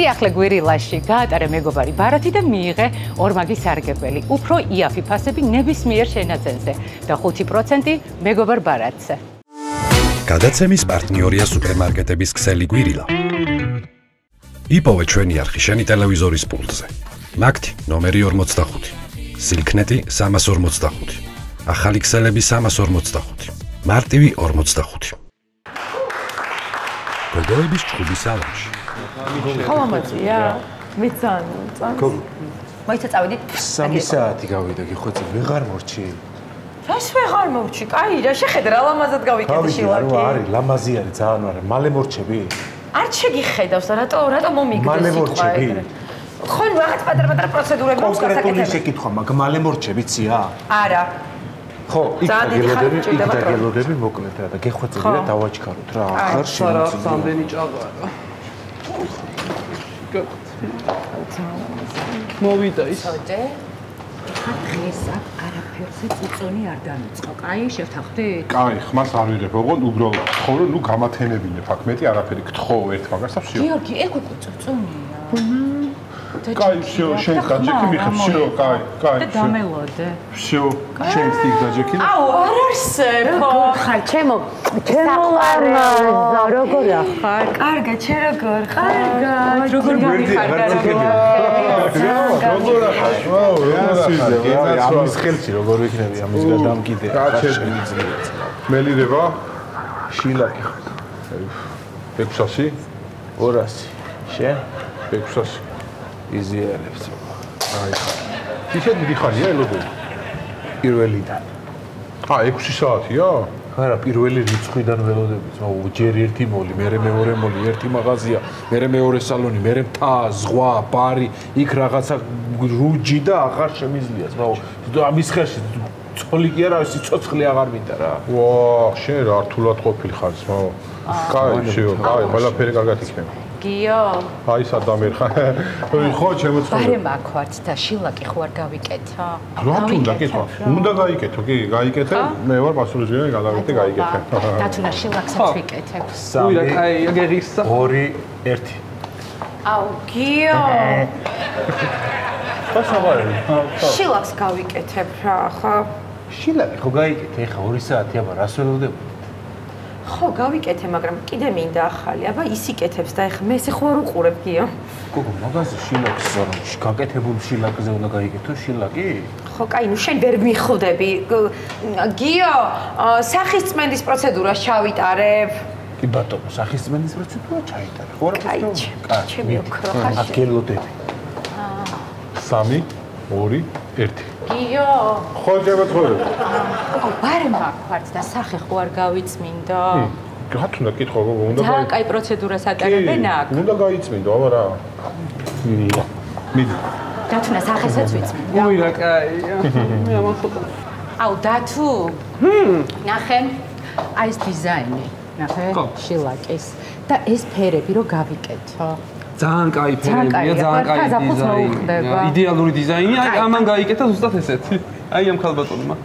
სიახლე გვირილაში გაატარე მეგობარი ბარათი და მიიღე ორმაგი სარგებელი. უფრო იაფი ფასები ნებისმიერ შენაძენზე და 5% მეგობარ ბარათზე. გადაცემის პარტნიორია სუპერმარკეტების ქსელი გვირილა. იპოვე ჩვენი არხი შენი ტელევიზორის პულტზე. მაგთი ნომერი 45. სილქნეტი 345. ახალი ქსელები 345. მარტივი 45. გოგოების ჩხუბის ალამში. ხალამაძია? მეცან. მოიცა წავიდით. 3 საათი გავიდა, გიხვეწი, ვეღარ მორჩი. რას ვეღარ მორჩი? კაი, რა შეხედე რა ლამაზად გავიკეთე შილაკი. რა არის, ლამაზი არის, ძალიან არა. მალე მორჩები? არ შეգიხედავს და რატო მომიგდეს სიტყვა? მალე მორჩები. ხო, რაღაც პატარ-პატარ პროცედურები მაქვს გასაკეთებელი. კონკრეტული შეკითხვა, მაგრამ მალე მორჩები ცია? არა. ხო, იქ დაგელოდები მოკლედ რა და გეხვეწები და დავაჩქაროთ რა. ახარ შემოწმე. სამდენი ჭაღარა. მოვიდა ის. ცოტე. დღეს არაფერზე წიწონი არ დამიწყო. კაი, შევთანხმდით? კაი, ხმას არ ვიღებ, ოღონდ უბრალოდ ხო რომ ნუ გამათენებინებ აქ მეტი არაფერი გთხოვ ერთ მაგას და ვშიო. გიორგი, ეგ უკვე წიწონია. კაი, ვშიო, შენ დაჯექი მიხებ, ვშიო, კაი. და დამელოდე. ვშიო, შენ სტიქ დაჯექი. აუ, არ არსებო. ხარ, ჩემო ლამაზო, როგორ ახარ? კარგად, შენ როგორ ხარ? კარგად, როგორ გავიხარ? როგორ ახარ? ვაუ, როგორ ახარ? ამის ხელში როგორ ვიქნები ამის გადამკიდე. მელირება? შილაკი. 600? 200. შენ? 600. იზიარებს. აი ხა. ისე დიდი ხარია ელოდები. პირველიდან. 6 საათია? არა, პირველი რიცხვიდან ველოდებით, მაგრამ ჯერ ერთი მოლი, მერე მეორე მოლი, ერთი მაღაზია, მერე მეორე სალონი, მერე მთა, ზღვა, ბარი, იქ რაღაცა რუჯი და აღარ შემიძლია, მაგრამ ამის ხელში ცოლი კი არა, სიცოცხლე აღარ მინდა რა. ვა, შენ რა რთულად ყოფილი ხარ, მაგრამ კაი, შეო, კაი, ყველაფერი კარგად იქნება. გიო. აი სადამერ ხარ. ხო, შემოწმე. ბარე მაქვართ და შილაკი ხო არ გავიკეთო? რა თუნდა კითხვა? უნდა გაიკეთო, კი, გაიკეთე. მე ვარ მასულიზმიანი, გადავიდე გაიკეთე. დათუნა შილაკსაც ვიკეთებ. უი რა კაი, აგერისა. 2 1. აუ, გიო. პასავარი. შილაკს გავიკეთებ რა, ხო? შილაკი ხო გაიკეთე, ხა 2 საათი, აბა რას ველოდებ? ხო, გავიკეთე, მაგრამ კიდე მინდა ახალი. აბა ის იკეთებს და ეხლა მე ესე ხო არ უყურებ გიო. გოგო, მაგაზე შილაკს გაკეთებულ შილაკზე უნდა გაიკეთო შილაკი? ხო, კაი, ნუ შენ ვერ მიხვდები. გიო, სახისწმენდის პროცედურას ჩავიტარებ. კი ბატონო, სახისწმენდის პროცედურა ჩაიტარე. ხო, კაი, ჩემი ოქრო ხარ. აკელოდები. 3 2 1. გიო. ხო, შემოწმე. აუ, ბარე მაქვართ და სახე ხო არ გავიწმინდო? რა თუნდა კითხვა, გოგო, უნდა ძალიან კაი პროცედურას ატარებენ აქ. უნდა გაიწმინდო, აბა რა. მიდი. დათუნა სახესაც ვიცმინდა. უი რა კაი. მე ამან ხოთა. აუ, დათუ. ნახე. აი ეს დიზაინი. ნახე, შილაკის და ეს ფერები რო გავიკეთო. ძალიან კაი ფერებია, ძალიან კაი დიზაინი. იდეალური დიზაინი, აი ამან გაიკეთა ზუსტად ესეთი. აი ამ ქალბატონმა.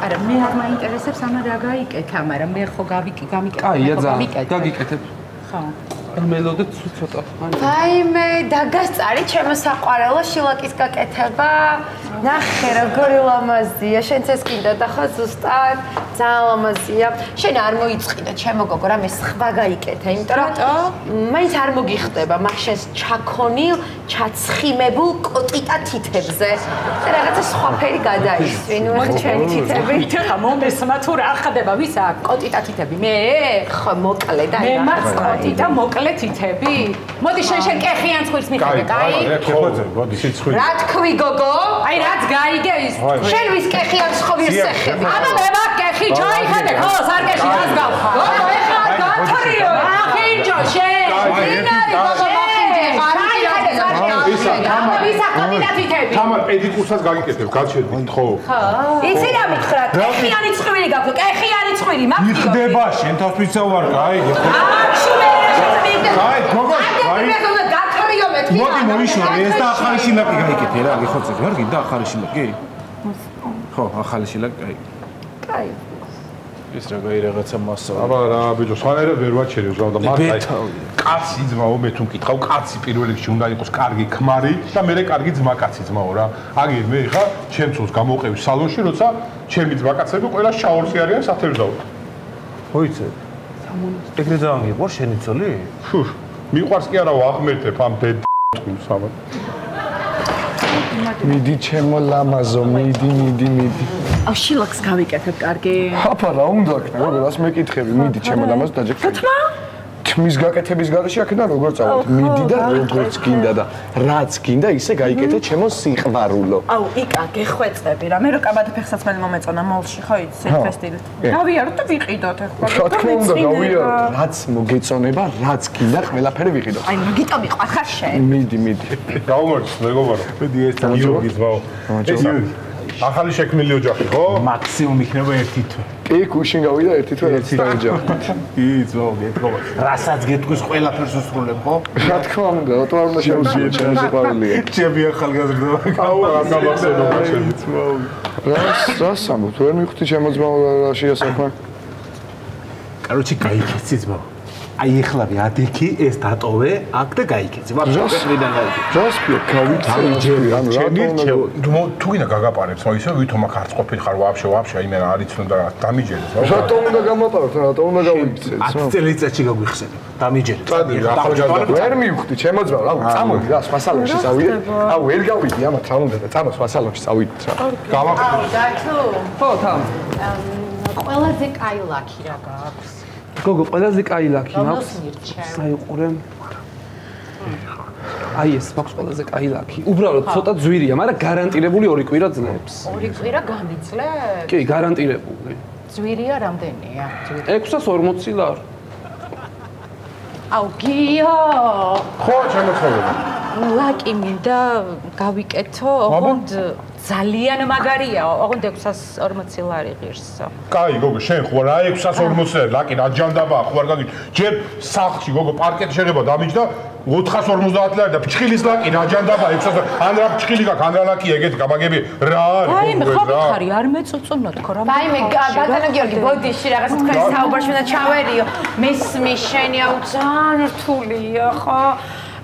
არა, მე არ მაინტერესებს ამა რა გაიკეთა, მაგრამ მე ხო გამიკეთე. კაია, ძალიან გაგიკეთებ. ხო. მელოდეთ ცოტა. ვაიმე, დაგასწარი ჩემო საყვარელო შილაკის გაკეთება. ნახე როგორი ლამაზია, შენც ეს კიდე და ხო ზუსტად ძალიან ლამაზია. შენ არ მოიწყიდა ჩემო გოგო, რამე სხვა გაიკეთე, იმიტომ რომ მაინც არ მოგიხდება მაგ შენს ჩაქონილ, ჩაცხიმებულ კოტიტა თითებზე. რაღაცა სხვა ფერი გადაისვი, ნუ ახლა ჩემი თითები. ეხლა მომესმა თუ რა ხდება, ვის აქვს კოტიტა თითები? მე? ხო, მოკლე და მე მაქვს კოტიტა მოკლე თითები? მოდი შენ კეხიან ცხვირს მიხედე, კაი? მოდი სიცხვილე. რა თქვი გოგო? აი რაც გაიგე ის. შენ ვის კეხიან სხოვირ სეხები? აბა მე მაქვს კეხი, ჩაიხედე, ხო, სარკეში რას გავხარ? გოგო, ეხლა გათრიო. ახინჯო შენ. დინარი გოგო მახინჯე, ხარიხედე სარკეში. აბა ვისა კოტიტა თითები? თამარ პედიკურსაც გაგიკეთებ, გაჩერდით ხო? ხო. იცი რა მითხრა? კეხიანი ცხვირი გაქვს, კეხიანი ცხვირი მაქვს. იხდება, შენ თავს ვარ, კაი. აჩი მე კაი, გოგო, კაი. მოდი მოიშორე ეს და ახალი შილაკი გაიკეთე რა, გიხოცე, რა გინდა ახალი შილაკი? ხო, ახალი შილაკი, კაი. კაი. ის რაღაცა მასა. აბა რა ბიჭო, სხვანაირად ვერ ვაჩერე ზღვა და მაგ კაცი ძმაო, მე თუ მკითხავ, კაცი პირველ რიგში უნდა იყოს კარგი ქმარი და მე კარგი ძმაკაცი ძმაო რა. აგერ მე ხა ჩემს გამოვყევი სალონში, როცა ჩემი ძმაკაცები ყველა შაორში არიან სათევზაო. მოიცე. ეგრე ძალიან მიყვარ შენი ცოლი? ფუ, მიყვარს კი არა ვაღმერთებ ამ დედ თულს ამან. მიდი ჩემო ლამაზო, მიდი. აუ შილაკს გავიკეთებ, კარგი. აფა რა უნდა ქნა, როგორ ას მეკითხები, მიდი ჩემო ლამაზო დაჯექი. თმა? თმის გაკეთების გარეშე აქედან როგორ წავალთ? მიდი და როგორც გინდა და რაც გინდა ისე გაიკეთე ჩემო სიყვარულო. აუ იკა გეხვეწები რა, მე რო კაბათი ფეხსაცმელი მომეწონა მოლში, ხო იცი, ფესტილით. გავიაროთ და ვიყიდოთ ახლა. რა თქმა უნდა, გავიაროთ. რაც მოგეწონება, რაც გინდა, ყველაფერი ვიყიდოთ. აი, მაგიტომ მიყვარ ხარ შენ. მიდი. გაუმარჯოს, მეგობარო. მედი ეს გიორგი ძმაო. ეს ახალი შექმნილი ოჯახი, ხო? მაქსიმუმ იქნება ერთი თვე. კი, გუშინ გავიდა ერთი თვე რაც დაეჯახით. კი, ძმაო, გეთხოვა. რასაც გეტყვის ყველაფერს უსრულებ, ხო? რა თქმა უნდა, რატო არ უნდა შევშიე ჩემი სიყვარულია. ჩემი ახალგაზრდობა. აუ, არ გამახსენებია შენი ძმაო. რას ამბობ? ვერ მივხვდი ჩემო ძმაო რა შეასაქმე? კაროჩი გაიქეცი ძმაო. აი ეხლავე ადექი ეს დატოვე აქ და გაიქეცი. ვაფშე მიდან გაიქეცი. რას ქვია? გავიქცევი, ანუ თუ გინდა გაგაპარებს, ხო ისე ვითომ აქ არც ყოფილი ხარ ვაფშე იმენ არ იცნო და დამიჯერეს, ხო? რატო უნდა გამაპაროთ, რატო უნდა გავიქცეთ? 10 წელიწადში გაგვიხსენებ. დამიჯერეთ. წადი რა ახალგაზრდა. ვერ მივხვდი ჩემო ძმაო, რა წამოდი რა სხვა სალონში წავიდე. აუ ვერ გავიდი ამათ რა უნდა და წამო სხვა სალონში წავიდეთ რა. გავაკეთე. დათო. ხო, თან. ყველაზე კაი ლაქი რა გაქვს? გოგო, ყველაზე კაი ლაქი მაქვს. საიყურე. აი ეს მაქვს ყველაზე კაი ლაქი. უბრალოდ ცოტა ძვირია, მაგრამ გარანტირებული 2 კვირა ძლებს. 2 კვირა გამიძლებ? კი, გარანტირებული. ძვირია რამდენია? 640 ლარი. აუ გიო. ხო, შემოწმება. ლაკი მინდა გავიკეთო, ოღონდ ძალიან მაგარია, ოღონდ 640 ლარი ღირსო. კაი, გოგო, შენ ხო რა 640 ლარი, ლაკი რა ჯანდაბაა, ხო არ გაგით. ჯერ სახლში, გოგო, პარკეტი შეიძლება დამიჯდა 450 ლარი და ფჩხილის ლაკი რა ჯანდაბაა 600. ან რა ფჩხილი გაქვს, ან რა ლაკია, ეგეთი გაბაგები რა არის, აი, მე გოგო, ხო მიხარი, არ მეწუწუნო თქო რა. აი, მე ბატონო გიორგი, ბოდიში რაღაც თქვენ საუბარში უნდა ჩავერიო. მესმის შენი აუ ძალიან რთულია, ხო?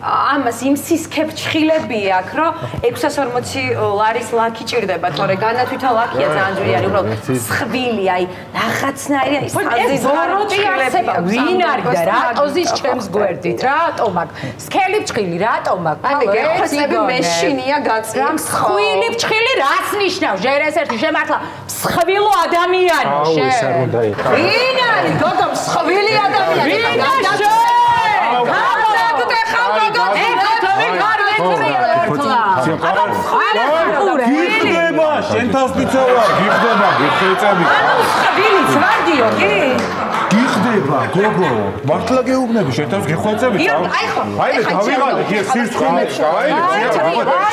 ამას იმ სისქეფჩხილები აქვს, რომ 640 ლარის ლაკი ჭირდება, თორე განათვითა ლაკია ძალიან ძვირი არის, უბრალოდ სხვილი, აი, რაღაცნაირი ის საზის გარჩხილები. ვინ არის და რატო ზის ჩემს გვერდით? რატო მაგ? სქელი ფჩხილი რატო მაგ? აი, გეხოცები მეშინია გაწია. სხვილი ფჩხილი რას ნიშნავს? ჯერ ეს ერთი შემართლა მსხვილო ადამიანი შენ. აუ, ეს არ უნდა იყო. ვინ არის? გოგო, მსხვილი ადამიანი. ვინ არის შენ? გიხდება, შენ თავს მიცავარ, გიხდება, გიხეწები. ანუ ხბილიც ვარდიო, კი? გიხდება, გოგო. მართლა გეუბნები, შენ თავს გეხვეწები. აი ხო. აი, გავიღალე, კი სირცხვილი. აი,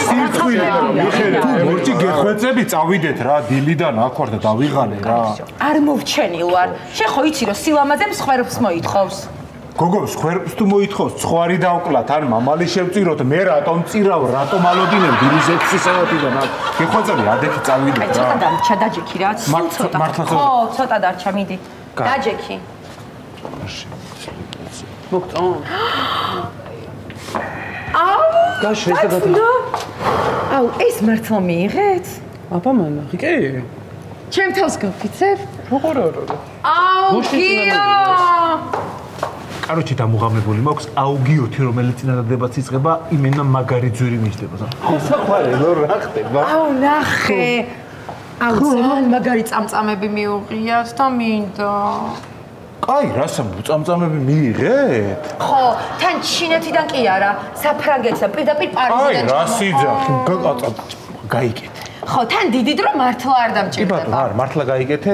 სირცხვილი. მიხერე, თუ მორჭი გეხვეწები, წავიდეთ რა, დილიდან აქ ვარ და დავიღალე რა. არ მოვჩენილ ვარ. შენ ხო იცი რომ სილამაზემ სხვერებს მოითხოვს? გოგო, სხვერპს თუ მოითხოვს, ცხვარი დავკლათ, ან მამალი შევწიროთ, მე რატომ წირავ, რატომ ალოდინებ დილის 6 საათიდან? გეხვეწები, ადექი წავიდეთ რა. აი, ცოტა დარჩა, დაჯექი რა, სულ ცოტა. მართლა ხო, ცოტა დარჩა, მიდი. დაჯექი. მოგწონს? აუ! გაშეცდათ. აუ, ეს მართლა მიიღეთ? აბა მანა, კი? ჩემ თავს გავფიცებ? როგორ არა? აუ, გიო! კაროჩი დამუღამებული მაქვს აუგიოთი რომელიც წინადადებაც იწყება იმენა მაგარი ძვირი მიჯდება. საყვარელო რა ხდება? აუ ნახე. აუ ძალიან მაგარი წამწამები მიუღიათ და მინდა. კაი, რასა წამწამები მიიღეთ? ხო, თან ჩინეთიდან კი არა, საფრანგეთსა პირდაპირ პარიზიდან. აი, რა სიძახი, გაიკეთე. ხო, თან დიდი დრო მართლა არ დამჭირდება. კი ბატონო, არ მართლა გაიკეთე,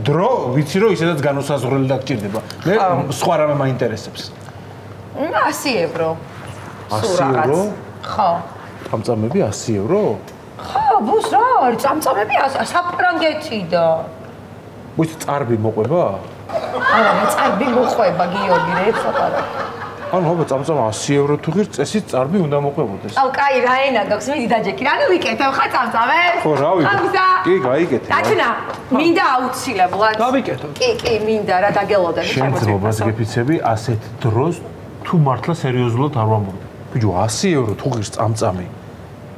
დრო ვიცი რომ ისედაც განუსაზღვრელი დაგჭირდება. მე სხვა რამე მაინტერესებს. 100 ევრო. 100 ევრო? ხო. წამწამები 100 ევრო? ხო, ბუს რა არის, წამწამები საფრანგეთიდან. ვიცი, წარბი მოყვება? არა, მე წარბი მოყვება, გიორგი, რეცაპარა. ანუ აბა წამწამა 100 евро თუ ღირს წესით წარბი უნდა მოყვებოდეს. აუ, კაი, რა ენა გაქვს, მიდი დაჯექი. ანუ ვიკეთებ ხა წამწამებს? ხო, რა ვიკეთებ? კი, გაიკეთე. დათნა, მინდა აუცილებლად. გავიკეთო. კი, მინდა რა დაგელოდები შენ ძრობას გეფიცები ასეთ დროს თუ მართლა სერიოზულად არ ვამბობ. ბიჭო 100 евро თუ ღირს წამწამი.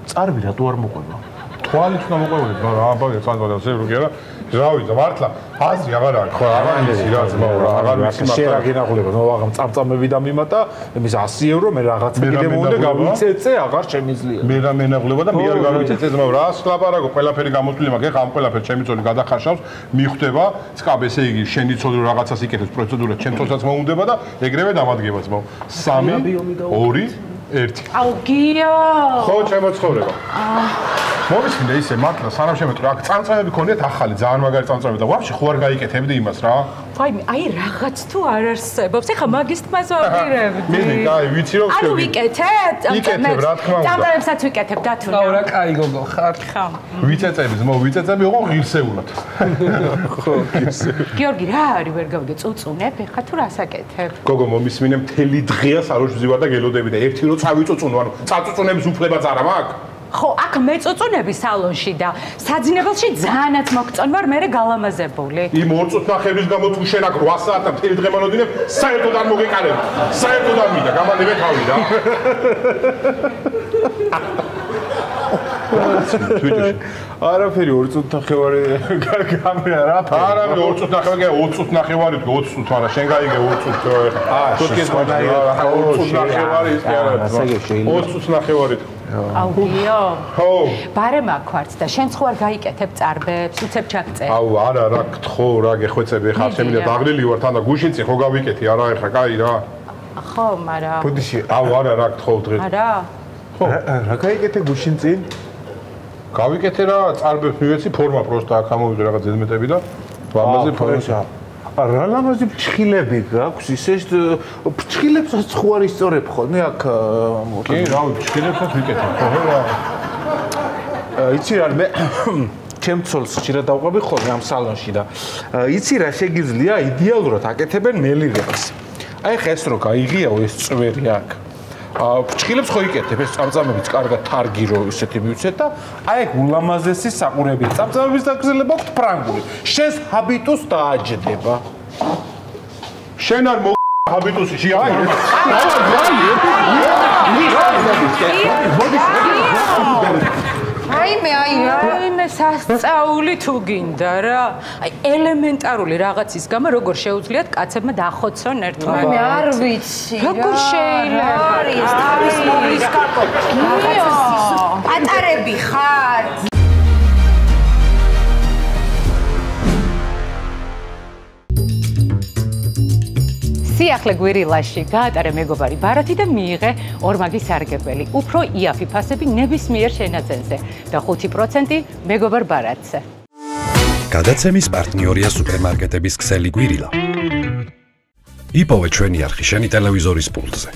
წარბი რატო არ მოყვება? თვალით უნდა მოყვებოდეს, მაგრამ აბა წამწამი 100 евро კი არა. რა ვიცი, მართლა 100 აღარ არის, ხო, აღარ ისი რა ძმაო, რა აღარ ვიცი შენ რა გინახულება, ნუ აღარ წამწამები და მიმატა, იმის 100 евро მე რაღაცა კიდე მომდა გავიწეწე, აღარ შემიძლია. მე რა მენაღლება და მე არ გავიწეწე ძმაო, რა ლაპარაკო, ყველაფერი გამოთვლილი მაქვს, ეხლა ამ ყველაფერს ჩემი ცოლი გადახარშავს, მიხვდება, სკაბ ესე იგი შენი ცოლი რაღაცას იკეთებს პროცედურას, ჩემ ცოლსაც მოუნდება და ეგრევე დამადგება ძმაო. 3 2 1 აუ გიო ხო ჩემო ცხოვრება მომისმინე ისე მართლა სანამ შემეტრა აქ წამწამები ქონიათ ახალი ძალიან მაგარი წამწამები და ვაფშე ხო არ გაიკეთებდი იმას რა აი რაღაც თუ არ არსებობს ეხა მაგის თმას ვაპირებდი მინი კაი ვიცი რომ ანუ ვიკეთებ იკეთებ რა თქმა უნდა წამწამებსაც ვიკეთებ დათუნა აუ რა კაი გოგო ხარ ხო ვიწეწები ზმო ვიწეწები ოღონ ღირსეულად ხო ღირსეულად გიორგი რა არის ვერ გავიგე წუწუნებ ეხა თუ რასაკეთებ გოგო მომისმინე მთელი დღეა სალონში ვზივარ და გელოდები და ერთი რო წავიწუწუნო ანუ წაწუწუნების უფლებაც არა მაქვს ხო, აქ მეწუწუნები სალონში და საძინებელში ძალიანაც მოგწონ ვარ, მე გალამაზებული. იმ 2 წუთს ნახევრის გამო თუ შენ აქ 8 საათი მთელი დღე მანოდინებ, საერთოდ არ მოგეკარებ. საერთოდ არ მინდა, გამანებე თავი რა. არაფერი 2 წუთს ნახევარი გამია რა. არა, 2 წუთს ნახევარი, 20 წუთს ნახევარი, 20 წუთს არა, შენ გაიგე 20 წუთს. თურქეთის მაგარი 20 წუთს ნახევარი ის კი არა. 20 წუთს ნახევარი. აუ გიო. ხო. ბარე მაქვართ და შენ ხო არ გაიკეთებ წარბებს, უცებ ჩაგწე. აუ არა რა გთხო რა გეხვეწები ხარ შემიძლია დაღლილი ვარ თან და გუშინწი ხო გავიკეთი არა ეხა კაი რა. ხო, მაგრამ ბუდიში აუ არა რა გთხო დღეს. არა. ხო, რა გაიკეთე გუშინ წინ? გავიკეთე რა წარბებს მივეცი ფორმა პროსტა აქ ამოვიდე რაღაც ზედმეტები და ლამაზი ფორმა. რა ლამაზი ფრჩხილები გაქვს ისე ფრჩხილებსაც ხო არ ისწორებ ხოლმე აქ კი რა ფრჩხილებსაც ვიკეთებ ხო რა იცი რა მე ჩემ ცოლს ხშირად დავყვები ხოლმე ამ სალონში და იცი რა შეგიძლია იდეალურად აკეთებენ მელირებას აი ხა ეს რო გაიღიაო ეს წვერი აქ ფრჩხილებს ხო იკეთებ ეს წამწამებიც კარგად თარგი რო ისეთი მივცეთ და აი ეგ ულამაზესი საყურებია წამწამების დაგზელება აქვს ფრანგული შენს ჰაბიტუს დააჯდება შენ არ ჰაბიტუსი აი მე სასწაული თუ გინდა რა აი ელემენტარული რაღაცის გამო როგორ შეუძლიათ კაცებმა დახოცონ ერთმანეთს მე არ ვიცი როგორ შეიძლება არის თავის მოვლის კაკო პატარები ხარ სიახლე გვირილაში გაატარე მეგობარი ბარათი და მიიღე ორმაგი სარგებელი. უფრო იაფი ფასები ნებისმიერ შენაძენზე და 5% მეგობარ ბარათზე. გადაცემის პარტნიორია სუპერმარკეტების ქსელი გვირილა. იპოვე ჩვენი არხი შენი ტელევიზორის პულტზე.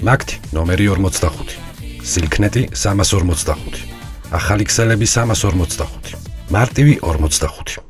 მაგთი ნომერი 45. სილქნეტი 345. ახალი ქსელები 345. მარტივი 45.